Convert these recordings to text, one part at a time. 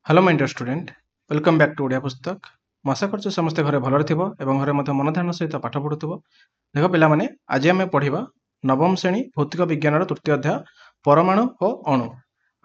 Hello my dear student welcome back to Odia पुस्तक आशा कर समस्ते घरे भलरे थिबो एवं घरे मध्य मन ध्यान सहित पाठ पढ़ुथिबो। देखो पिला माने आज आमे पढ़िबा नवम श्रेणी भौतिक विज्ञान तृतीय अध्याय परमाणु और अणु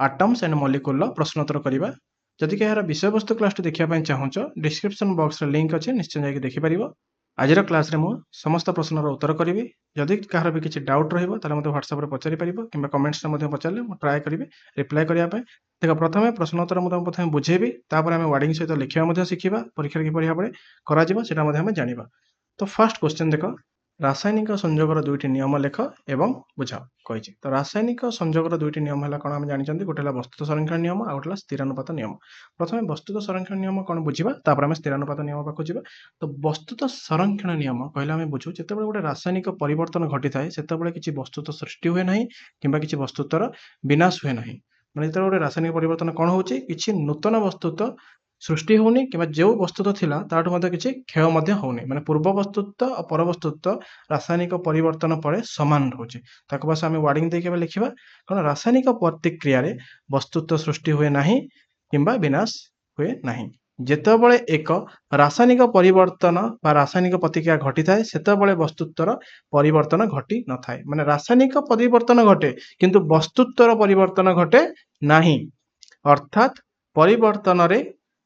एटम्स एंड मॉलिक्यूल प्रश्नोत्तर करिबा। जदि के यार विषय वस्तु क्लास देखिया पय चाहूचो डिस्क्रिप्शन बॉक्स रे लिंक अछि, निश्चय जाके देखि परिबो। आजिर क्लास रे मु समस्त प्रश्नर उत्तर करिवि। जदि कहार भी किछि डाउट रहइबो ताले मते WhatsApp रे पचारि परिबो किंबा कमेंट्स रे मते पचारले मु ट्राई करिवि रिप्लाई करिया पय। देख प्रथमे प्रश्नोत्तर मु तुमको प्रथमे बुझेबी, तापर आमे वार्डिंग सहित लिखिबा मते शिखिबा, परीक्षा किपरि भाबरे करा जिवो सेटा मते आमे जानिबा। तो फर्स्ट क्वेश्चन देखो, रासायनिक संयोगर दुईटी नियम लेख एवं बुझाओ कहिछि। तो रासायनिक संयोगर दुईटी नियम हला कोन आमे जानिचंती, गोटे हला वस्तुत संरक्षण नियम आ गोटे हला स्थिरानुपात नियम। प्रथमे वस्तुत संरक्षण नियम कोन बुझिबा, तापर आमे स्थिरानुपात नियम पाखु जिबा। तो वस्तुत संरक्षण नियम कहले आमे बुझु जेतेबेले गोटे रासायनिक परिवर्तन घटी थाए सेतेबेले किछि वस्तुत सृष्टि हुए नाही किंबा किछि वस्तुतर विनाश हुए नाही। माने जेतेबेले गोटे रासायनिक परिवर्तन कोन होउछि, किछि नूतन वस्तुत सृष्टि होउनी किंबा जो वस्तुत थिला ताठु मध्ये किछि क्षय मध्ये होउनी। माने पूर्व वस्तुत और पर वस्तुत रासायनिक परिवर्तन परे समान रहउछि। ताको बस आमे वार्डिंग देके लिखिबा, कारण रासायनिक प्रतिक्रिया रे वस्तुत सृष्टि हुए नाही किंबा विनाश हुए नाही। जेतेबेले एक रासायनिक परिवर्तन बा रासायनिक प्रतिक्रिया घटी थाए सेतेबेले वस्तुत्वर परिवर्तन घटी न थाए। माने रासायनिक परिवर्तन घटे किंतु वस्तुत्वर परिवर्तन घटे नाही। अर्थात परिवर्तन रे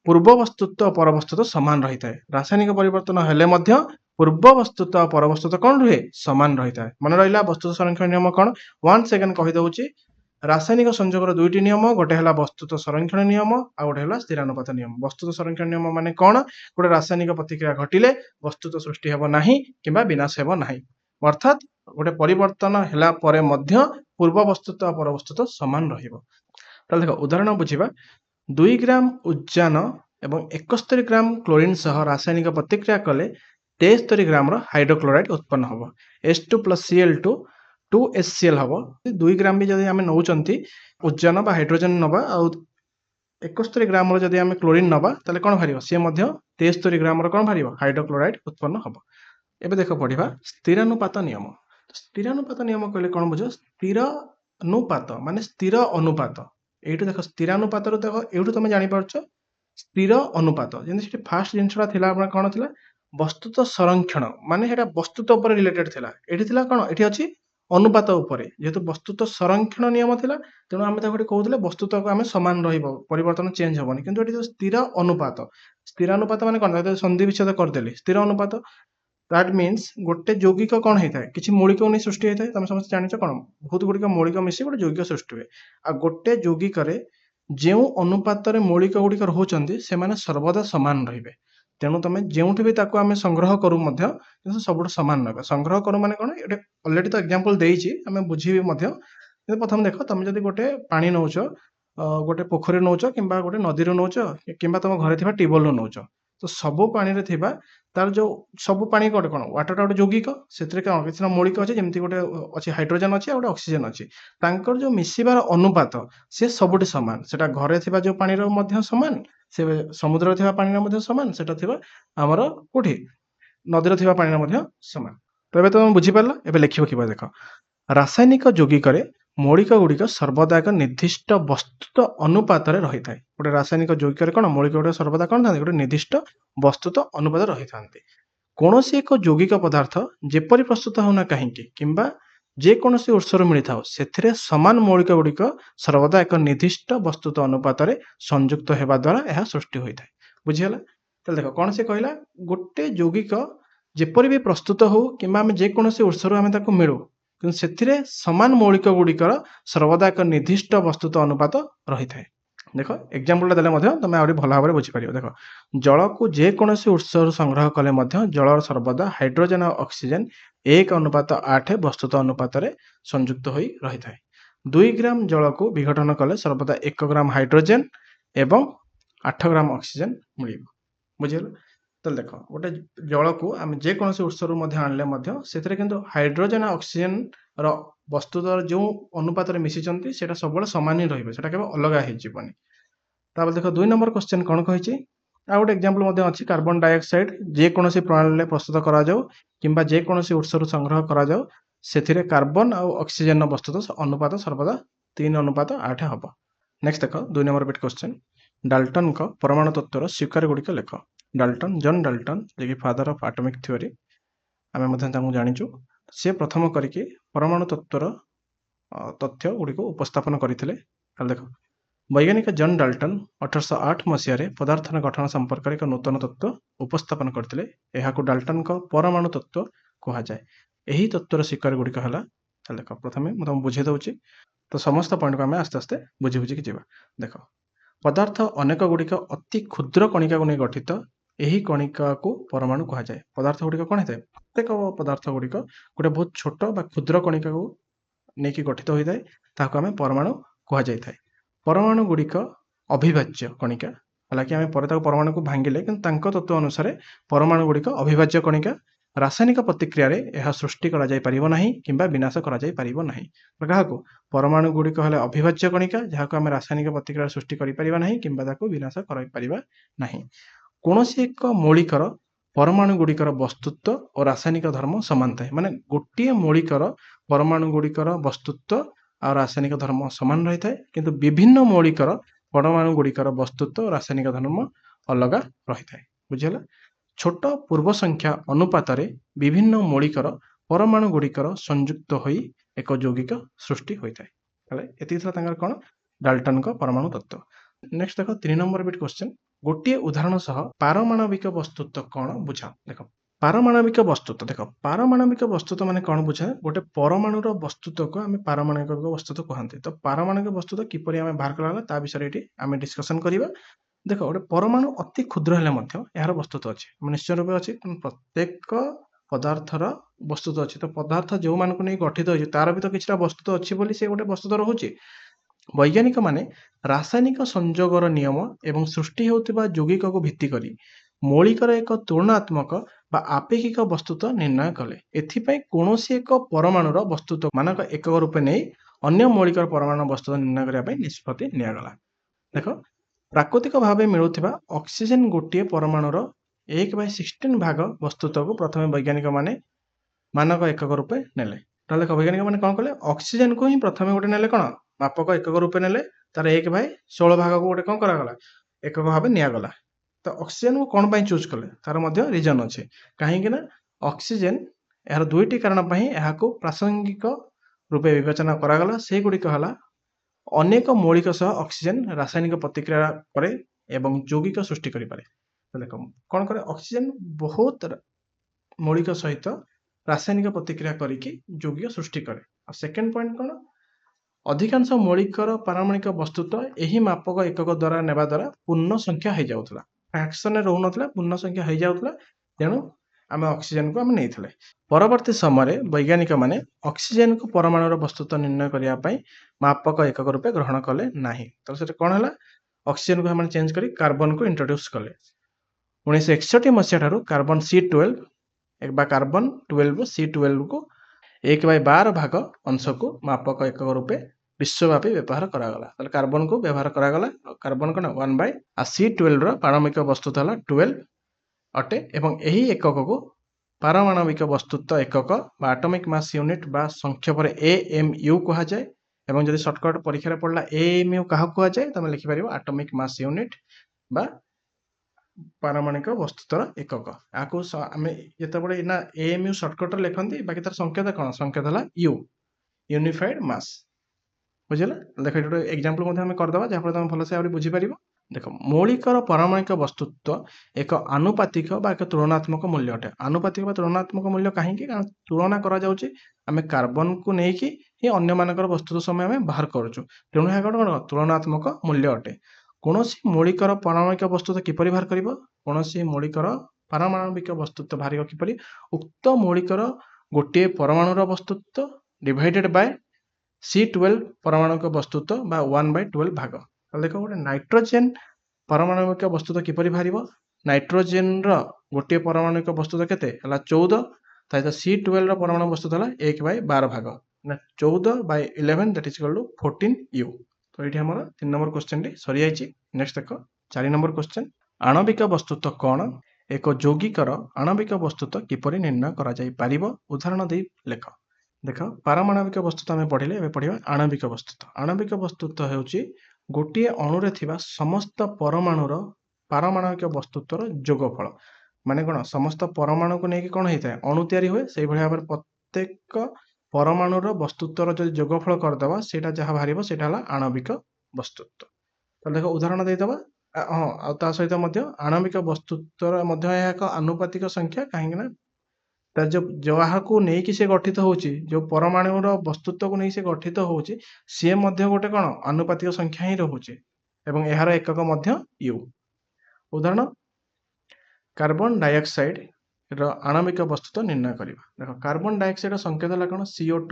पूर्व वस्तुत्व और पर वस्तुत्व समान रही थाए। रासायनिक परिवर्तन हेले मध्य पूर्व वस्तुत्व और पर वस्तुत्व कोन रहे समान रही थाए। मन रहिला वस्तुत संरक्षण नियम कोन, वन सेकंड कहि दउछि। रासायनिक संयोगर दुईटी नियम, गोटे हला वस्तुत संरक्षण नियम आ गोटे हला स्थिरानुपात नियम। वस्तुत संरक्षण नियम माने कोन, गोटे रासायनिक प्रतिक्रिया घटिले वस्तुत सृष्टि हेबो नाही किंबा विनाश हेबो नाही। अर्थात गोटे परिवर्तन हेला परे मध्य पूर्व वस्तुत्व और पर वस्तुत्व समान रहिबो। ताले देखो उदाहरण बुझिबा। 2 ग्राम उज्जान एवं 71 ग्राम क्लोरीन सह रासायनिक प्रतिक्रिया कले 73 ग्राम हाइड्रोक्लोराइड उत्पन्न होबो। H2 + Cl2 2HCl होबो। 2 ग्राम भी जदि आमे नउचंती उज्जान बा हाइड्रोजन नबा आ 71 ग्राम जदि आमे क्लोरीन नबा ताले कोन भारिबो, से मध्य 73 ग्राम कोन भारिबो हाइड्रोक्लोराइड उत्पन्न होबो। एबे देखो पढिबा स्थिरानुपात नियम। स्थिरानुपात नियम कहले कोन बुझो, स्थिर अनुपात माने स्थिर अनुपात। एइटु देखो स्थिरानुपात रो देखो एइटु तमे जानि परछो स्थिर अनुपात। जेंति सेठी फास्ट जिंसटा थिला आपन कोन थिला वस्तुत संरक्षण, माने हेटा वस्तुत ऊपर रिलेटेड थिला। एठी थिला कोन, एठी अछि अनुपात ऊपर। जेहेतु वस्तुत संरक्षण नियम थिला तेणु आमे ताको कहउतले वस्तुत को आमे समान रहिबो, परिवर्तन चेंज होबनी। किंतु एठी जो स्थिर अनुपात, स्थिर अनुपात माने कोन, संधि विच्छेद कर देली स्थिर अनुपात। दैट मीन्स गोटे यौगिक कौन होता है, किसी मौलिक नहीं सृष्टि होता है। तुम समस्त जानिଛ कौन, बहुत गुड़िक मौलिक मिसी गोटे यौगिक सृष्टि हुए। आ गोटे यौगिक जो अनुपात मौलिक गुड़िक रोचंती से माने सर्वदा समान रहिबे। तेणु तुम जोठी भी ताको आमे संग्रह करू मध्य सब समान रहे। संग्रह करू माने कौन, ये अलरेडी तो एग्जांपल देइछि आमे बुझी मध्य। प्रथम देख, तुम जदि गोटे पानी नौच, गोटे पोखरी नौच किंबा गोटे नदी नौच किंबा तुम घरे थिबा ट्यूबवेल नौच, तो सबो पानी रे थिबा तार जो सबु पानी गोटे कोन वाटर गोटे यौगिक सेतरे कोन किछना मौलिक अछि, जेमति गोटे अछि हाइड्रोजन अछि आ गोटे ऑक्सीजन अछि। तांकर जो मिसिबार अनुपात से सबुटे समान। सेटा घरे थिबा जो पानी रो मध्य समान, से समुद्र रे थिबा पानी रो मध्य समान, सेटा थिबा हमर कोठी नदी रे थिबा पानी रो मध्य समान। तो एबे तुम बुझी पारला। एबे लिखिबो किबा देखो, रासायनिक यौगिक रे मौलिक गुड़िक सर्वदा एक निर्दिष्ट वस्तुत अनुपात रही था। गोटे रासायनिक यौगिक कोन मौलिक गुड़िक सर्वदा कोन था, गोटे निर्दिष्ट वस्तुत अनुपात रही था। कौनसी एक यौगिक पदार्थ जेपरि प्रस्तुत होना कहीं किंबा जेकोसी उत्सर मिलता हो, से समान मौलिक गुड़िक सर्वदा एक निर्दिष्ट वस्तुत अनुपात संयुक्त होगा द्वारा यह सृष्टि होता है। बुझीगला। तो देख कौन से कहला, गोटे यौगिक जेपरि भी प्रस्तुत हो किंबा जेकोसी उत्सर आम मिलू कि से समान मौलिक गुड़िकर सर्वदा एक निर्दिष्ट वस्तुत अनुपात रही है। देख एग्जांपल देले तुम आहरी भल भाव बुझीपार। देख जल को जेकोसी उत्स संग्रह कले जल सर्वदा हाइड्रोजन और ऑक्सीजन 1:8 वस्तुत अनुपात संयुक्त हो रही है। 2 ग्राम जल को विघटन कले सर्वदा 1 ग्राम हाइड्रोजन एवं 8 ग्राम ऑक्सीजन मिल। बुझीगला। तो देख गोटे जल को आम जेकोसी उत्स आनले से हाइड्रोजन और ऑक्सीजन वस्तुत जो अनुपात मिशिंट से सब सामान ही रही है, अलग होनी। तापर देख 2 नंबर क्वेश्चन कौन कही। आ गोटे एग्जांपल अच्छी, कार्बन डाइऑक्साइड जेकोसी प्रणाली प्रस्तुत करा जाऊ किंबा जेकोसी उत्स संग्रह करा जाऊ, से कार्बन और ऑक्सीजन वस्तुत अनुपात सर्वदा 3:8 हम। नेक्स्ट देख 2 नंबर बिट क्वेश्चन, डाल्टन का परमाणु तत्वर स्वीकार गुड़िक लेख। डाल्टन जन Dalton J father of atomic theory आम जाचु सी प्रथम करके परमाणु तत्वर तथ्य गुड़िक उपस्थापन करते। देख वैज्ञानिक जन डाल्टन 1808 मसीह पदार्थर गठन संपर्क एक नूतन तत्व उपस्थापन करते। डाल्टन का परमाणु तत्व कहुए। यही तत्वर स्वीकार गुड़िक है। देख प्रथम मुझे तुमको बुझे दूसरी तो समस्त पॉइंट को आम आस्ते आस्ते बुझी बुझिकी जा। देख पदार्थ अनेक गुड़िक अति क्षुद्र कणिका को नहीं गठित। यही कणिका को परमाणु कहुए। पदार्थ गुड़िक कौन होता है प्रत्येक पदार्थ गुड़िक गोटे बहुत छोट बा क्षुद्र कणिका को नहीं गठित होता है आम परमाणु कहुए। परमाणु गुड़िक अविभाज्य कणिका हालांकि आम पर परमाणु को भांगिले कि तत्व अनुसार परमाणु गुड़िक अविभाज्य कणिका रासायनिक प्रतिक्रिया यह सृष्टि करा किंबा विनाश करा क्या परमाणु गुड़िक है अविभाज्य कणिका जहाँ आम रासायनिक प्रतिक्रिया सृष्टि करा किंबा विनाश करा कौन एक मौलिकर परमाणु गुड़िकर वस्तुत्व और रासायनिक धर्म सामान थाए माने गोटे मौलिकर परमाणु गुड़िकर वस्तुत्व और रासायनिक धर्म सामान रही है किंतु विभिन्न मौलिकर परमाणु गुड़िकर वस्तुत्व और रासायनिक धर्म अलग रही है। बुझीगला छोट पूर्व संख्या अनुपात विभिन्न मौलिकर परमाणु गुड़िकर संयुक्त होई एक यौगिक सृष्टि होता है। ये कौन डाल्टन का परमाणु तत्व। नेक्स्ट देख 3 नंबर बिट क्वेश्चन गोटे उदाहरण सह पारमाणविक वस्तुत्व कौन बुझा। देख पारमाणविक वस्तुत्व देख पारमाणविक वस्तुत्व माने कौन बुझा गोटे परमाणुर वस्तुत्व को आम पारमाणविक वस्तुत्व कहते। तो पारमाणविक वस्तुत्व किपरि आम बाहर कला विषय ये आम डिस्कसन करवा। देख गोटे परमाणु अति क्षुद्र हेले यार वस्तुत्व अच्छे निश्चय रूप अच्छी प्रत्येक पदार्थर वस्तुत्व अच्छी। तो पदार्थ जो मान को नहीं गठित हो तार भी तो किसी वस्तुत्व अच्छी बोली से गोटे वस्तुत्व रोचे। वैज्ञानिक माने रासायनिक संयोगर नियम एवं सृष्टि होता यौगिक को भित्ति करी मौलिकर एक तुलनात्मक बा आपेक्षिक वस्तुत्व निर्णय कले। एथिपाई कौनसी एक परमाणुर वस्तुत्व मानक एकक रूपे नहीं अन्य मौलिकर परमाणु वस्तुत्व निर्णय करने निष्पत्ति नियागला। देख प्राकृतिक भाव मिलुवा ऑक्सीजन गोटे परमाणुर 1/16 भाग वस्तुत्व को प्रथम वैज्ञानिक माने मानक एकक रूपे नेले। देख वैज्ञानिक माने कौन कले ऑक्सीजन को ही प्रथम गोटे नेले कौन मापक एकक रूपे नेले तार 1/16 भाग को गोटे कौन करागला एकक भाव निगला। तो ऑक्सीजन को कौन पाई चूज कले तार मध्य रीजन अच्छे कहीं ऑक्सीजन यार दुईटी कारण प्रासंगिक रूपे विवेचना करागला से गुड़िक है अनेक मौलिक सह ऑक्सीजन रासायनिक प्रतिक्रिया करे एवं यौगिक सृष्टि करि पारे। तो देख कौन करे ऑक्सीजन बहुत मौलिक सहित रासायनिक प्रतिक्रिया करके यौगिक सृष्टि करे। सेकेंड पॉइंट कौन अधिकांश मौलिकर पारमाणिक वस्तुत्व यही मापक एकक द्वारा नेबा द्वारा पूर्ण संख्या हो जाउथला फ्रैक्शन रे रहउनथला पूर्ण संख्या हो जाउथला तेणु आम ऑक्सीजन को आम नहीं। परवर्ती समय वैज्ञानिक माने ऑक्सीजन को परमाणुर वस्तुत्व निर्णय करने मापक एकक रूपे ग्रहण कले नहीं। तो से कौन है ऑक्सीजन को हम चेंज करी कार्बन को इंट्रोड्यूस कले। 1961 मसीहा कार्बन C12 एक कार्बन 12 C12 को 1/12 भाग अंश को मापक एकक रूपे विश्वव्यापी व्यवहार करागला। कार्बन को व्यवहार करागला कार्बन कौन 1 C12 पारमाणविक वस्तुत्व है 12 अटे एवं यही एकक को पारमाणविक वस्तुत्व एकक बा एटॉमिक मास यूनिट बा संक्षेप AMU कहा जाए एवं जदि शॉर्टकट परीक्षा पड़ला AMU क्या कहा जाए तुम लिखिपर एटॉमिक मास यूनिट बा पारमाणविक वस्तुत्वर एकक। आपको आम जिते ना AMU शॉर्टकट लिखती बाकी तार संकेत कौन संकेत है U यूनिफाइड मास। बुझेगा देख एग्जांपल करदे जहाँफल तुम भलसे आ बुझीपर। देख मौलिकर पारमाणविक वस्तुत्व एक आनुपातिक बा एक तुलनात्मक मूल्य अटे। आनुपातिक बा तुलनात्मक मूल्य कहीं कारण तुलना करा जाउची आम कार्बन को लेकिन ही अन्य मानकर वस्तुत्व समय आम बाहर करूँ तेणु यह कौन तुलनात्मक मूल्य अटे। कौन मौलिकर पारमाणविक वस्तुत्व किपरि बाहर कर कौन मौलिकर पारमाणविक वस्तुत्व बाहर किपरि उक्त मौलिकर गोटे परमाणुर वस्तुत्व डिवाइडेड बाय C12 परमाणुक वस्तुत्व बा 1/12 भाग। देख गोटे नाइट्रोजेन परमाणविक वस्तुत्व किपरि बाहर नाइट्रोजेन गोटे परमाणविक वस्तुत्व केते 14 सहित C12 परमाणु वस्तुत्व है 1/12 भाग 14/11 that is equal to 14U। तो ये हमारा 3 नंबर क्वेश्चन सरी जाइए। नेक्स्ट देख 4 नंबर क्वेश्चन आणविक वस्तुत्व कौन एक यौगिकर आणविक वस्तुत्व किपरि निर्णय करा जाई पारिबो उदाहरण दे लेख। देख पारमाणविक वस्तुत्व आम पढ़िले पढ़ा आणविक वस्तुत्व। आणविक वस्तुत्व होउची ଗୋଟିଏ ଅଣୁରେ ଥିବା ସମସ୍ତ ପରମାଣୁର ପାରମାଣବିକ ବସ୍ତୁତ୍ୱର ଯୋଗଫଳ। ମାନେ କ'ଣ ସମସ୍ତ ପରମାଣୁକୁ ନେଇକି କ'ଣ ହେଇଥାଏ ଅଣୁ ତିଆରି ହୁଏ। ସେଇଭଳି ଭାବରେ ପ୍ରତ୍ୟେକ ପରମାଣୁର ବସ୍ତୁତ୍ୱର ଯଦି ଯୋଗଫଳ କରିଦେବା ସେଇଟା ଯାହା ବାହାରିବ ସେଇଟା ହେଲା ଆଣବିକ ବସ୍ତୁତ୍ୱ। ତାହେଲେ ଦେଖ ଉଦାହରଣ ଦେଇଦେବା। ହଁ ଆଉ ତା ସହିତ ମଧ୍ୟ ଆଣବିକ ବସ୍ତୁତ୍ୱର ମଧ୍ୟ ଏହା ଏକ ଆନୁପାତିକ ସଂଖ୍ୟା। କାହିଁକି ନା ତା ଯାହାକୁ ନେଇକି ସେ ଗଠିତ ହେଉଛି, ଯେଉଁ ପରମାଣୁର ବସ୍ତୁତ୍ୱକୁ ନେଇ ସେ ଗଠିତ ହେଉଛି, ସିଏ ମଧ୍ୟ ଗୋଟେ କ'ଣ ଆନୁପାତିକ ସଂଖ୍ୟା ହିଁ ରହୁଛି ଏବଂ ଏହାର ଏକକ ମଧ୍ୟ ୟୁ। ଉଦାହରଣ କାର୍ବନ ଡାଇଅକ୍ସାଇଡର ଆଣବିକ ବସ୍ତୁତ୍ୱ ନିର୍ଣ୍ଣୟ କରିବା। ଦେଖ କାର୍ବନ ଡାଇଅକ୍ସାଇଡର ସଂକେତ ହେଲା କ'ଣ CO2,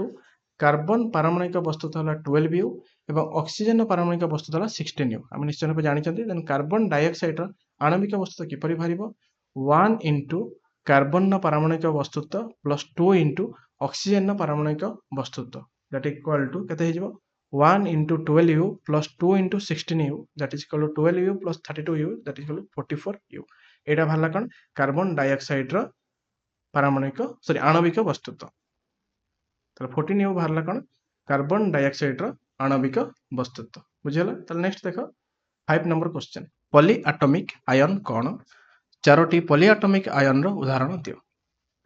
କାର୍ବନ ପାରମାଣବିକ ବସ୍ତୁତ୍ୱ ହେଲା 12U ଏବଂ ଅକ୍ସିଜେନର ପାରମାଣବିକ ବସ୍ତୁତ୍ୱ ହେଲା 16U। ଆମେ ନିଶ୍ଚୟ ରୂପେ ଜାଣିଛନ୍ତି। ଦେନ୍ କାର୍ବନ ଡାଇଅକ୍ସାଇଡର ଆଣବିକ ବସ୍ତୁତ୍ୱ କିପରି ବାହାରିବ 1 ଇଣ୍ଟୁ କାର୍ବନର ପାରମାଣବିକ ବସ୍ତୁତ୍ୱ ପ୍ଲସ୍ 2 ଇଣ୍ଟୁ ଅକ୍ସିଜେନର ପାରମାଣବିକ ବସ୍ତୁତ୍ୱ ଦ୍ୟାଟ୍ ଇକ୍ୱାଲ୍ ଟୁ କେତେ ହେଇଯିବ 1 into 12U plus 2 into 16U that is equal to 12U plus 32U that is equal to 44U। ଏଇଟା ବାହାରିଲା କ'ଣ କାର୍ବନ ଡାଇଅକ୍ସାଇଡର ପାରମାଣବିକ ଆଣବିକ ବସ୍ତୁତ୍ୱ। ତାହେଲେ 14U ବାହାରିଲା କ'ଣ କାର୍ବନ ଡାଇଅକ୍ସାଇଡର ଆଣବିକ ବସ୍ତୁତ୍ୱ। ବୁଝିଗଲା। ତାହେଲେ ନେକ୍ସଟ ଦେଖ 5 ନମ୍ବର କ୍ୱେଶ୍ଚନ। ପଲି ଆଟମିକ ଆୟନ କ'ଣ? 4ଟି ପଲି ଆଟମିକ ଆୟନର ଉଦାହରଣ ଦିଅ।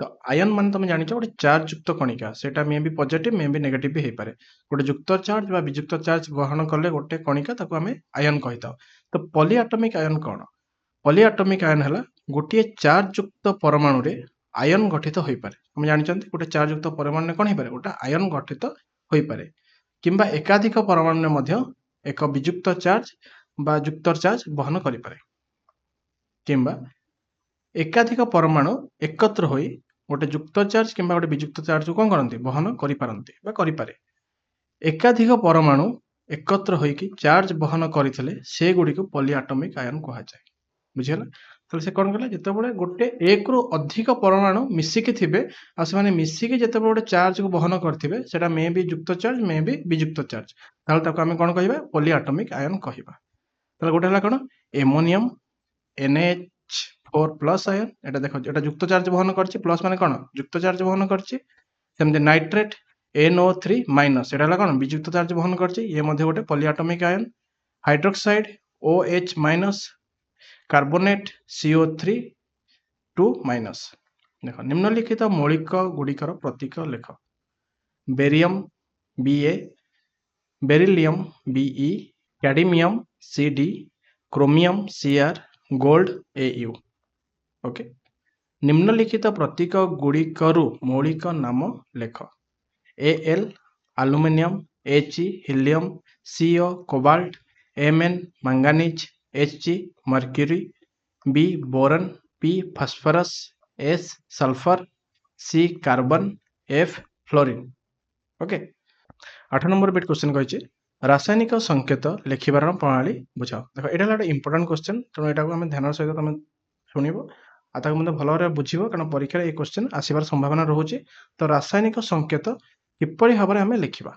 ତ ଆୟନ ମାନେ ତମେ ଜାଣିଛ ଗୋଟେ ଚାର୍ଜ ଯୁକ୍ତ କଣିକା। ସେଟା ମେ ବି ପଜିଟିଭ ମେ ବି ନେଗେଟିଭ ବି ହେଇପାରେ। ଗୋଟେ ଯୁକ୍ତ ଚାର୍ଜ ବା ବିଯୁକ୍ତ ଚାର୍ଜ ଗ୍ରହଣ କଲେ ଗୋଟେ କଣିକା ତାକୁ ଆମେ ଆୟନ କହିଥାଉ। ତ ପଲି ଆଟମିକ ଆୟନ କ'ଣ? ପଲି ଆଟମିକ ଆୟନ ହେଲା ଗୋଟିଏ ଚାର୍ଜ ଯୁକ୍ତ ପରମାଣୁରେ ଆୟନ ଗଠିତ ହୋଇପାରେ। ଆମେ ଜାଣିଛନ୍ତି ଗୋଟେ ଚାର୍ଜ ଯୁକ୍ତ ପରମାଣୁରେ କ'ଣ ହେଇପାରେ ଗୋଟେ ଆୟନ ଗଠିତ ହୋଇପାରେ କିମ୍ବା ଏକାଧିକ ପରମାଣୁରେ ମଧ୍ୟ ଏକ ବିଯୁକ୍ତ ଚାର୍ଜ ବା ଯୁକ୍ତ ଚାର୍ଜ ବହନ କରିପାରେ କିମ୍ବା ଏକାଧିକ ପରମାଣୁ ଏକତ୍ର ହୋଇ ଗୋଟେ ଯୁକ୍ତ ଚାର୍ଜ କିମ୍ବା ଗୋଟେ ବିଯୁକ୍ତ ଚାର୍ଜକୁ କ'ଣ କରନ୍ତି ବହନ କରିପାରନ୍ତି ବା କରିପାରେ। ଏକାଧିକ ପରମାଣୁ ଏକତ୍ର ହୋଇକି ଚାର୍ଜ ବହନ କରିଥିଲେ ସେଗୁଡ଼ିକୁ ପଲି ଆଟମିକ ଆୟନ କୁହାଯାଏ। ବୁଝିଗଲା। ତାହେଲେ ସେ କ'ଣ କଲେ ଯେତେବେଳେ ଗୋଟେ ଏକରୁ ଅଧିକ ପରମାଣୁ ମିଶିକି ଥିବେ ଆଉ ସେମାନେ ମିଶିକି ଯେତେବେଳେ ଗୋଟେ ଚାର୍ଜକୁ ବହନ କରିଥିବେ ସେଟା ମେ ବି ଯୁକ୍ତ ଚାର୍ଜ ମେ ବି ବିଯୁକ୍ତ ଚାର୍ଜ, ତାହେଲେ ତାକୁ ଆମେ କ'ଣ କହିବା ପଲି ଆଟମିକ ଆୟନ କହିବା। ତାହେଲେ ଗୋଟେ ହେଲା କ'ଣ ଏମୋନିୟମ NH4 ପ୍ଲସ୍ ଆୟନ। এটা ଦେଖ এটা ଯୁକ୍ତ ଚାର୍ଜ ବହନ କରିଛି ପ୍ଲସ୍ ମାନେ କ'ଣ ଯୁକ୍ତ ଚାର୍ଜ ବହନ କରିଛି। ସେମିତି ନାଇଟ୍ରେଟ NO3 ମାଇନସ୍ ଏଟା ହେଲା କ'ଣ ବିଯୁକ୍ତ ଚାର୍ଜ ବହନ କରିଛି, ଇଏ ମଧ୍ୟ ଗୋଟେ polyatomic ion. Hydroxide OH minus, carbonate CO3 minus. ଦେଖ ନିମ୍ନଲିଖିତ ମୌଳିକ ଗୁଡ଼ିକର ପ୍ରତୀକ ଲେଖ। Barium BA, beryllium BE, cadmium CD, chromium CR, gold AU। Okay. ନିମ୍ନଲିଖିତ ପ୍ରତୀକ ଗୁଡ଼ିକରୁ ମୌଳିକ ନାମ ଲେଖ। Al aluminium, He helium, CO cobalt, Mn manganese, Hg mercury, B boron, P phosphorus, S sulphur, C carbon, F fluorine. Okay. 8 number bit question କହିଛି ରାସାୟନିକ ସଂକେତ ଲେଖିବାର ପ୍ରଣାଳୀ ବୁଝାଅ। ଦେଖ ଏଇଟା ହେଲା ଗୋଟେ ଇମ୍ପୋର୍ଟାଣ୍ଟ କ୍ୱେଶ୍ଚନ, ତେଣୁ ଏଟାକୁ ଆମେ ଧ୍ୟାନର ସହିତ ତମେ ଶୁଣିବ ଆଉ ତାକୁ ମଧ୍ୟ ଭଲ ଭାବରେ ବୁଝିବ, କାରଣ ପରୀକ୍ଷାରେ ଏଇ କ୍ୱେଶ୍ଚନ ଆସିବାର ସମ୍ଭାବନା ରହୁଛି। ତ ରାସାୟନିକ ସଂକେତ କିପରି ଭାବରେ ଆମେ ଲେଖିବା।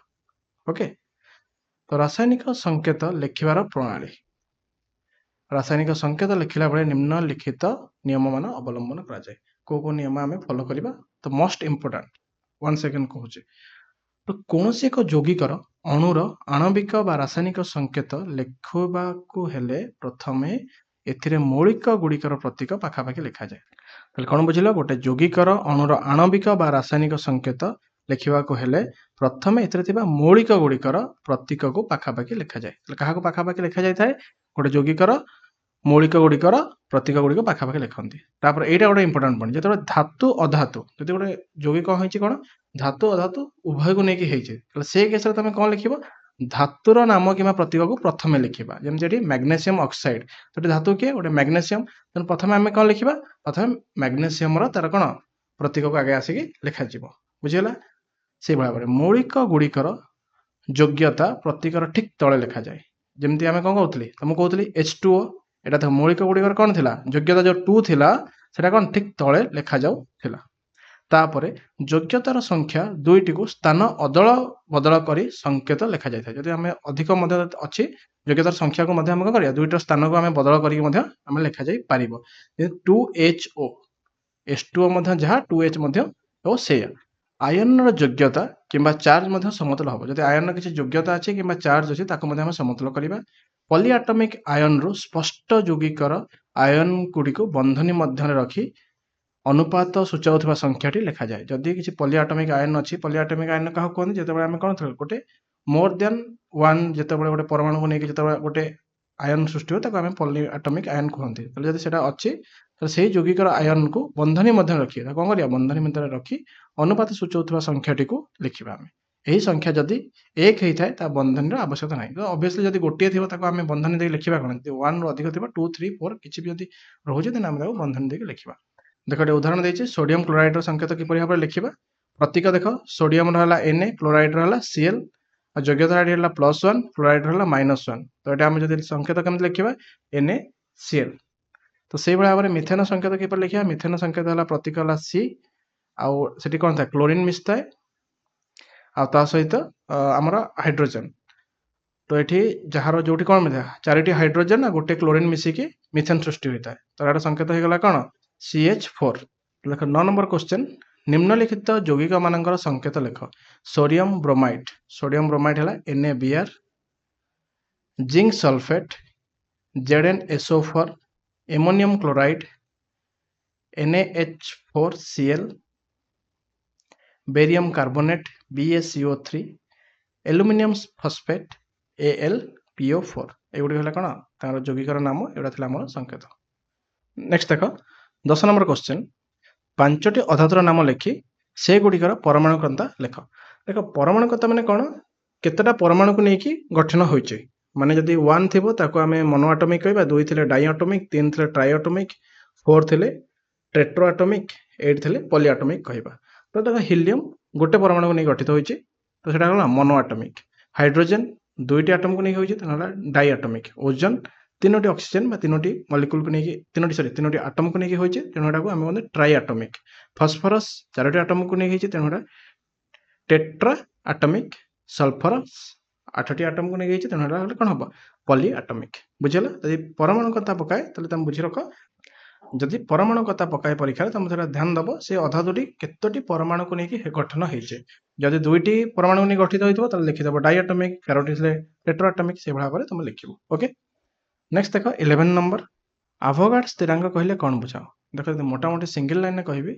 ଓକେ। ତ ରାସାୟନିକ ସଂକେତ ଲେଖିବାର ପ୍ରଣାଳୀ। ରାସାୟନିକ ସଂକେତ ଲେଖିଲା ବେଳେ ନିମ୍ନଲିଖିତ ନିୟମମାନ ଅବଲମ୍ବନ କରାଯାଏ। କୋଉ କୋଉ ନିୟମ ଆମେ ଫଲୋ କରିବା? ତ ମୋଷ୍ଟ ଇମ୍ପୋର୍ଟାଣ୍ଟ 1 ସେକେଣ୍ଡ କହୁଛି। ତ କୌଣସି ଏକ ଯୌଗିକର ଅଣୁର ଆଣବିକ ବା ରାସାୟନିକ ସଂକେତ ଲେଖିବାକୁ ହେଲେ ପ୍ରଥମେ ଏଥିରେ ମୌଳିକ ଗୁଡ଼ିକର ପ୍ରତୀକ ପାଖାପାଖି ଲେଖାଯାଏ। ତାହେଲେ କ'ଣ ବୁଝିଲ? ଗୋଟେ ଯୌଗିକର ଅଣୁର ଆଣବିକ ବା ରାସାୟନିକ ସଂକେତ ଲେଖିବାକୁ ହେଲେ ପ୍ରଥମେ ଏଥିରେ ଥିବା ମୌଳିକ ଗୁଡ଼ିକର ପ୍ରତୀକକୁ ପାଖାପାଖି ଲେଖାଯାଏ। ତାହେଲେ କାହାକୁ ପାଖାପାଖି ଲେଖାଯାଇଥାଏ? ଗୋଟେ ଯୌଗିକର ମୌଳିକ ଗୁଡ଼ିକର ପ୍ରତୀକ ଗୁଡ଼ିକ ପାଖାପାଖି ଲେଖନ୍ତି। ତାପରେ ଏଇଟା ଗୋଟେ ଇମ୍ପୋର୍ଟାଣ୍ଟ ପଏଣ୍ଟ, ଯେତେବେଳେ ଧାତୁ ଅଧାତୁ, ଯଦି ଗୋଟେ ଯୌଗିକ ହେଇଛି କ'ଣ ଧାତୁ ଅଧାତୁ ଉଭୟକୁ ନେଇକି ହେଇଛି, ତାହେଲେ ସେ କେସରେ ତମେ କ'ଣ ଲେଖିବ? ଧାତୁର ନାମ କିମ୍ବା ପ୍ରତୀକକୁ ପ୍ରଥମେ ଲେଖିବା। ଯେମିତି ଏଠି ମ୍ୟାଗ୍ନେସିୟମ ଅକ୍ସାଇଡ, ସେଠି ଧାତୁ କିଏ? ଗୋଟେ ମ୍ୟାଗ୍ନେସିୟମ। ତେଣୁ ପ୍ରଥମେ ଆମେ କ'ଣ ଲେଖିବା? ପ୍ରଥମେ ମ୍ୟାଗ୍ନେସିୟମର ତାର କ'ଣ ପ୍ରତୀକକୁ ଆଗେ ଆସିକି ଲେଖାଯିବ। ବୁଝିଗଲା। ସେଇଭଳି ଭାବରେ ମୌଳିକ ଗୁଡ଼ିକର ଯୋଗ୍ୟତା ପ୍ରତୀକର ଠିକ୍ ତଳେ ଲେଖାଯାଏ। ଯେମିତି ଆମେ କ'ଣ କହୁଥିଲି? ମୁଁ କହୁଥିଲି H2O, ଏଇଟା ଦେଖ ମୌଳିକ ଗୁଡ଼ିକର କ'ଣ ଥିଲା? ଯୋଗ୍ୟତା ଯୋଉ 2 ଥିଲା ସେଟା କ'ଣ ଠିକ୍ ତଳେ ଲେଖାଯାଉଥିଲା। ତାପରେ ଯୋଗ୍ୟତାର ସଂଖ୍ୟା 2ଟିକୁ ସ୍ଥାନ ଅଦଳ ବଦଳ କରି ସଂକେତ ଲେଖାଯାଇଥାଏ। ଯଦି ଆମେ ଅଧିକ ମଧ୍ୟ ଅଛି ଯୋଗ୍ୟତାର ସଂଖ୍ୟାକୁ ମଧ୍ୟ ଆମେ କ'ଣ କରିବା? 2ଟିର ସ୍ଥାନକୁ ଆମେ ବଦଳ କରିକି ମଧ୍ୟ ଆମେ ଲେଖାଯାଇ ପାରିବ। 2HO, H2O ମଧ୍ୟ ଯାହା 2H ମଧ୍ୟ ଓ ସେଇଆ। ଆୟନର ଯୋଗ୍ୟତା କିମ୍ବା ଚାର୍ଜ ମଧ୍ୟ ସମତୁଲ ହେବ। ଯଦି ଆୟନର କିଛି ଯୋଗ୍ୟତା ଅଛି କିମ୍ବା ଚାର୍ଜ ଅଛି ତାକୁ ମଧ୍ୟ ଆମେ ସମତୁଲ କରିବା। ପଲିଆଟମିକ ଆୟନରୁ ସ୍ପଷ୍ଟ ଯୌଗିକର ଆୟନ ଗୁଡ଼ିକୁ ବନ୍ଧନୀ ମଧ୍ୟରେ ରଖି ଅନୁପାତ ସୂଚାଉଥିବା ସଂଖ୍ୟାଟି ଲେଖାଯାଏ। ଯଦି କିଛି ପଲିଆଟମିକ ଆୟନ ଅଛି, ପଲିଆଟମିକ ଆୟନ କାହାକୁ କୁହନ୍ତି? ଯେତେବେଳେ ଆମେ କ'ଣ ଗୋଟେ ମୋର ଦେନ୍ ୱାନ୍ ଯେତେବେଳେ ଗୋଟେ ପରମାଣୁକୁ ନେଇକି ଯେତେବେଳେ ଗୋଟେ ଆୟନ ସୃଷ୍ଟି ହୁଏ ତାକୁ ଆମେ ପଲିଆଟମିକ ଆୟନ କୁହନ୍ତି। ତାହେଲେ ଯଦି ସେଟା ଅଛି ତାହେଲେ ସେଇ ଯୌଗିକର ଆୟନକୁ ବନ୍ଧନୀ ମଧ୍ୟରେ ରଖି କ'ଣ କରିବା? ବନ୍ଧନୀ ମଧ୍ୟରେ ରଖି ଅନୁପାତ ସୂଚାଉଥିବା ସଂଖ୍ୟାଟିକୁ ଲେଖିବା ଆମେ। ଏହି ସଂଖ୍ୟା ଯଦି 1 ହେଇଥାଏ ତା ବନ୍ଧନୀର ଆବଶ୍ୟକତା ନାହିଁ। ତ ଅବଭିୟସଲି ଯଦି ଗୋଟିଏ ଥିବ ତାକୁ ଆମେ ବନ୍ଧନୀ ଦେଇକି ଲେଖିବା କ'ଣ? ଯଦି 1 ରୁ ଅଧିକ ଥିବ 2, 3, 4 କିଛି ବି ଯଦି ରହୁଛି ତାହେଲେ ଆମେ ତାକୁ ବନ୍ଧନୀ ଦେଇକି ଲେଖିବା। ଦେଖ ଗୋଟେ ଉଦାହରଣ ଦେଇଛି, ସୋଡ଼ିୟମ କ୍ଲୋରାଇଡର ସଂକେତ କିପରି ଭାବରେ ଲେଖିବା? ପ୍ରତୀକ ଦେଖ, ସୋଡ଼ିୟମର ହେଲା Na, କ୍ଲୋରାଇଡର ହେଲା Cl, ଆଉ ଯୋଗ୍ୟତା ଏଠି ହେଲା +1, କ୍ଲୋରାଇଡର ହେଲା -1। ତ ଏଟା ଆମେ ଯଦି ସଂକେତ କେମିତି ଲେଖିବା? NaCl। ତ ସେଇଭଳି ଭାବରେ ମିଥେନ ସଂକେତ କିପରି ଲେଖିବା? ମିଥେନ ସଂକେତ ହେଲା ପ୍ରତୀକ ହେଲା C, ଆଉ ସେଠି କ'ଣ ଥାଏ? କ୍ଲୋରିନ୍ ମିଶିଥାଏ ଆଉ ତା ସହିତ ଆମର ହାଇଡ୍ରୋଜେନ। ତ ଏଠି ଯାହାର ଯୋଉଠି କ'ଣ ମିଳିଥାଏ? 4ଟି ହାଇଡ୍ରୋଜେନ ଆଉ ଗୋଟେ କ୍ଲୋରିନ୍ ମିଶିକି ମିଥେନ ସୃଷ୍ଟି ହୋଇଥାଏ। ତ ଏହାର ସଂକେତ ହେଇଗଲା କ'ଣ? CH4। ଦେଖ 9 ନମ୍ବର କ୍ୱେଶ୍ଚନ, ନିମ୍ନଲିଖିତ ଯୌଗିକ ମାନଙ୍କର ସଂକେତ ଲେଖ। ସୋଡ଼ିୟମ ବ୍ରୋମାଇଡ, ସୋଡ଼ିୟମ ବ୍ରୋମାଇଡ ହେଲା NaBr, zinc sulphate ZnSO4, ammonium chloride NaH4Cl, barium carbonate BaCO3, aluminium phosphate AlPO4। ଏଗୁଡିକ ହେଲା କ'ଣ? ତାର ଯୌଗିକର ନାମ, ଏଗୁଡ଼ା ଥିଲା ଆମର ସଂକେତ। ନେକ୍ସଟ ଦେଖ 10 ନମ୍ବର କ୍ୱେଶ୍ଚନ, 5ଟି ଅଧାତୁର ନାମ ଲେଖି ସେଗୁଡ଼ିକର ପରମାଣୁକତା ଲେଖ। ଦେଖ ପରମାଣୁକତା ମାନେ କ'ଣ? କେତେଟା ପରମାଣୁକୁ ନେଇକି ଗଠନ ହୋଇଛି। ମାନେ ଯଦି 1 ଥିବ ତାକୁ ଆମେ ମୋନୋ ଆଟମିକ କହିବା, 2 ଥିଲେ ଡାଇଆଟମିକ, 3 ଥିଲେ ଟ୍ରାଇଆଟମିକ, 4 ଥିଲେ ଟେଟ୍ରା ଆଟମିକ, 8 ଥିଲେ ପଲି ଆଟମିକ କହିବା। ତ ଦେଖ ହିଲିୟମ ଗୋଟେ ପରମାଣୁକୁ ନେଇ ଗଠିତ ହୋଇଛି, ତ ସେଟା ହେଲା ମୋନୋ ଆଟମିକ। ହାଇଡ୍ରୋଜେନ 2ଟି ଆଟମକୁ ନେଇ ହୋଇଛି, ତାହେଲେ ହେଲା ଡାଇଆଟମିକ। ଓଜୋନ 3ଟି ଅକ୍ସିଜେନ ବା 3ଟି ମଲିକ୍ୟୁଲକୁ ନେଇକି 3ଟି ଆଟମକୁ ନେଇକି ହୋଇଛି, ତେଣୁ ଏଟାକୁ ଆମେ କହନ୍ତି ଟ୍ରାଇଆଟମିକ। ଫସଫରସ 4ଟି ଆଟମକୁ ନେଇ ହେଇଛି, ତେଣୁ ଏଟା ଟେଟ୍ରା ଆଟମିକ। ସଲଫରସ 8ଟି ଆଟମକୁ ନେଇ ହେଇଛି, ତେଣୁ ଏଟା କ'ଣ ହବ? ପଲି ଆଟମିକ। ବୁଝିଗଲା? ଯଦି ପରମାଣୁ କଥା ପକାଏ ତାହେଲେ ତମେ ବୁଝି ରଖ, ଯଦି ପରମାଣୁ କଥା ପକାଏ ପରୀକ୍ଷାରେ ତମେ ସେଟା ଧ୍ୟାନ ଦବ ସେ ଅଧାତୁଟି କେତୋଟି ପରମାଣୁକୁ ନେଇକି ଗଠନ ହେଇଛି। ଯଦି 2ଟି ପରମାଣୁ ନେଇ ଗଠିତ ହୋଇଥିବ ତାହେଲେ ଲେଖିଦବ ଡାଇଆଟମିକ, 4ଟି ଥିଲେ ଟେଟ୍ରା ଆଟମିକ, ସେଇଭଳି ଭାବରେ ତମେ ଲେଖିବ। ଓକେ, ନେକ୍ସଟ ଦେଖ 11 ନମ୍ବର, ଆଭୋଗାଡ ସ୍ଥିରାଙ୍କ କହିଲେ କ'ଣ ବୁଝାଅ? ଦେଖ ଯଦି ମୋଟାମୋଟି ସିଙ୍ଗଲ ଲାଇନରେ କହିବି,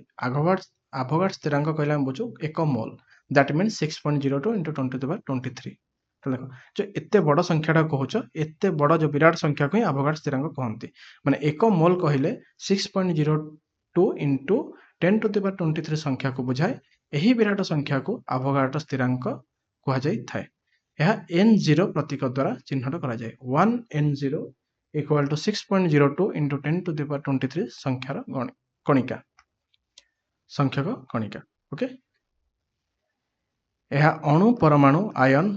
ଆଭୋଗାଡ ସ୍ଥିରାଙ୍କ କହିଲେ ଆମେ ବୁଝୁ 1 ମୋଲ, ଦ୍ୟାଟ୍ ମିନ୍ସ 6.02 × 10⁻23। ତ ଦେଖ ଯୋଉ ଏତେ ବଡ ସଂଖ୍ୟାଟା କହୁଛ, ଏତେ ବଡ ଯୋଉ ବିରାଟ ସଂଖ୍ୟାକୁ ହିଁ ଆଭୋଗାଡ ସ୍ଥିରାଙ୍କ କହନ୍ତି। ମାନେ 1 ମୋଲ କହିଲେ 6.02 × 10⁻23 ସଂଖ୍ୟାକୁ ବୁଝାଏ। ଏହି ବିରାଟ ସଂଖ୍ୟାକୁ ଆଭୋଗାଡ ସ୍ଥିରାଙ୍କ କୁହାଯାଇଥାଏ। ଏହା N0 ପ୍ରତୀକ ଦ୍ୱାରା ଚିହ୍ନଟ କରାଯାଏ। 1N0 = 6.02 × 10⁻23 ସଂଖ୍ୟାର କଣିକା, ସଂଖ୍ୟକ କଣିକା। ଓକେ, ଏହା ଅଣୁ ପରମାଣୁ ଆୟନ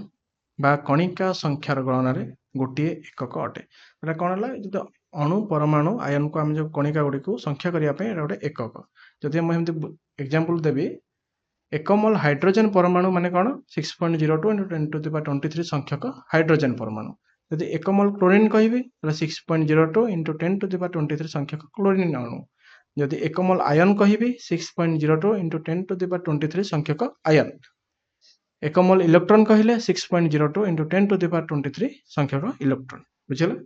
ବା କଣିକା ସଂଖ୍ୟାର ଗଣନାରେ ଗୋଟିଏ ଏକକ ଅଟେ। ଏଟା କ'ଣ ହେଲା? ଯଦି ଅଣୁ ପରମାଣୁ ଆୟନକୁ ଆମେ ଯୋଉ କଣିକା ଗୁଡ଼ିକୁ ସଂଖ୍ୟା କରିବା ପାଇଁ ଏଟା ଗୋଟେ ଏକକ। ଯଦି ମୁଁ ଏମିତି ଏକ୍ସାମ୍ପଲ ଦେବି, 1 ମୋଲ ହାଇଡ୍ରୋଜେନ ପରମାଣୁ ମାନେ କ'ଣ? 6.02 × 10⁻23 ସଂଖ୍ୟକ ହାଇଡ୍ରୋଜେନ ପରମାଣୁ। ଯଦି 1 ମୋଲ କ୍ଲୋରିନ୍ କହିବି ତାହେଲେ 6.02 × 10⁻23 ସଂଖ୍ୟକ କ୍ଲୋରିନ୍ ଅଣୁ। ଯଦି 1 ମୋଲ ଆୟନ କହିବି 6.02 × 10⁻23 ସଂଖ୍ୟକ ଆୟନ। 1 ମୋଲ ଇଲେକ୍ଟ୍ରନ କହିଲେ 6.02 × 10⁻23 ସଂଖ୍ୟକ ଇଲେକ୍ଟ୍ରନ। ବୁଝିଲା?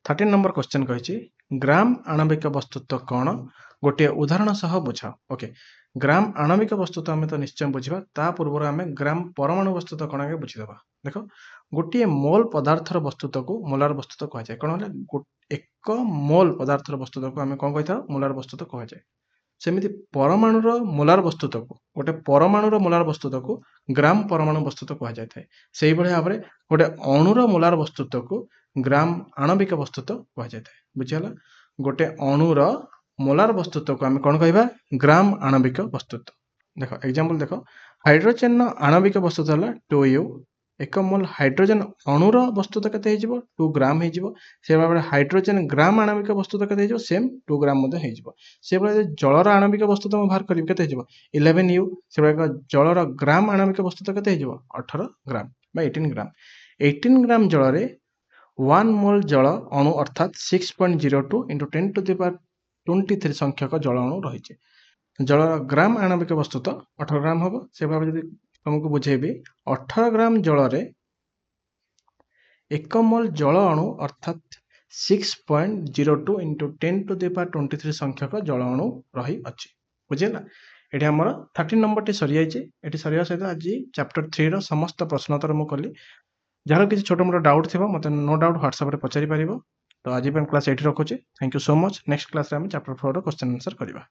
13 ନମ୍ବର କ୍ୱେଶ୍ଚନ କହିଛି, ଗ୍ରାମ ଆଣବିକ ବସ୍ତୁତ୍ୱ କ'ଣ? ଗୋଟିଏ ଉଦାହରଣ ସହ ବୁଝାଅ। ଓକେ, ଗ୍ରାମ ଆଣବିକ ବସ୍ତୁତ୍ୱ ଆମେ ତ ନିଶ୍ଚୟ ବୁଝିବା, ତା ପୂର୍ବରୁ ଆମେ ଗ୍ରାମ ପରମାଣୁ ବସ୍ତୁତ୍ୱ କ'ଣ ଆଗେ ବୁଝିଦେବା। ଦେଖ ଗୋଟିଏ ମୋଲ ପଦାର୍ଥର ବସ୍ତୁତ୍ୱକୁ ମୋଲାର ବସ୍ତୁତ୍ୱ କୁହାଯାଏ। କ'ଣ ହେଲା? 1 ମୋଲ ପଦାର୍ଥର ବସ୍ତୁତ୍ୱକୁ ଆମେ କ'ଣ କହିଥାଉ? ମୋଲାର ବସ୍ତୁତ୍ୱ କୁହାଯାଏ। ସେମିତି ପରମାଣୁର ମୋଲାର ବସ୍ତୁତ୍ୱକୁ, ଗୋଟେ ପରମାଣୁର ମୋଲାର ବସ୍ତୁତ୍ୱକୁ ଗ୍ରାମ ପରମାଣୁ ବସ୍ତୁତ୍ୱ କୁହାଯାଇଥାଏ। ସେଇଭଳି ଭାବରେ ଗୋଟେ ଅଣୁର ମୋଲାର ବସ୍ତୁତ୍ୱକୁ ଗ୍ରାମ ଆଣବିକ ବସ୍ତୁତ୍ୱ କୁହାଯାଇଥାଏ। ବୁଝିଗଲା? ଗୋଟେ ଅଣୁର ମୋଲାର ବସ୍ତୁତ୍ୱକୁ ଆମେ କ'ଣ କହିବା? ଗ୍ରାମ ଆଣବିକ ବସ୍ତୁତ୍ୱ। ଦେଖ ଏକ୍ସାମ୍ପଲ ଦେଖ, ହାଇଡ୍ରୋଜେନର ଆଣବିକ ବସ୍ତୁତ୍ୱ ହେଲା 2U। 1 ମୋଲ ହାଇଡ୍ରୋଜେନ ଅଣୁର ବସ୍ତୁତ୍ୱ କେତେ ହେଇଯିବ? 2 ଗ୍ରାମ ହେଇଯିବ। ସେଭାବରେ ହାଇଡ୍ରୋଜେନ ଗ୍ରାମ ଆଣବିକ ବସ୍ତୁତ୍ୱ କେତେ ହେଇଯିବ? ସେମ୍ 2 ଗ୍ରାମ ମଧ୍ୟ ହେଇଯିବ। ସେଭଳି ଯଦି ଜଳର ଆଣବିକ ବସ୍ତୁତ୍ୱ ମୁଁ ବାହାର କରିବି କେତେ ହେଇଯିବ? 11U। ସେଭଳି ଜଳର ଗ୍ରାମ ଆଣବିକ ବସ୍ତୁତ୍ୱ କେତେ ହେଇଯିବ? 18 ଗ୍ରାମ ବା 18 ଗ୍ରାମ। 18 ଗ୍ରାମ ଜଳରେ 1 ମୋଲ ଜଳ ଅଣୁ ଅର୍ଥାତ୍ 6.02 × 10⁻23 ସଂଖ୍ୟକ ଜଳ ଅଣୁ ରହିଛି। ଜଳର ଗ୍ରାମ ଆଣବିକ ବସ୍ତୁ ତ 18 ଗ୍ରାମ ହେବ। ସେ ଭାବେ ଯଦି ତୁମକୁ ବୁଝେଇବି 18 ଗ୍ରାମ ଜଳରେ 1 ମୋଲ୍ ଜଳ ଅଣୁ ଅର୍ଥାତ୍ 6.02 into 10 to the power 23 ସଂଖ୍ୟକ ଜଳ ଅଣୁ ରହିଅଛି। ବୁଝିହେଲା? ଏଠି ଆମର 13 ନମ୍ବରଟି ସରିଯାଇଛି। ଏଠି ସରିବା ସହିତ ଆଜି ଚାପ୍ଟର 3ର ସମସ୍ତ ପ୍ରଶ୍ନୋତ୍ତର ମୁଁ କଲି। ଯାହାର କିଛି ଛୋଟ ମୋଟ ଡାଉଟ୍ ଥିବ ମୋତେ ନୋ ଡାଉଟ୍ ହ୍ୱାଟ୍ସଆପ୍ରେ ପଚାରି ପାରିବ। ତ ଆଜି ପାଇଁ କ୍ଲାସ୍ ଏଇଠି ରଖୁଛି। Thank you so much. Next କ୍ଲାସ୍ରେ ଆମେ ଚାପ୍ଟର 4ର କ୍ୱେଶ୍ଚନ୍ ଆନ୍ସର୍ କରିବା।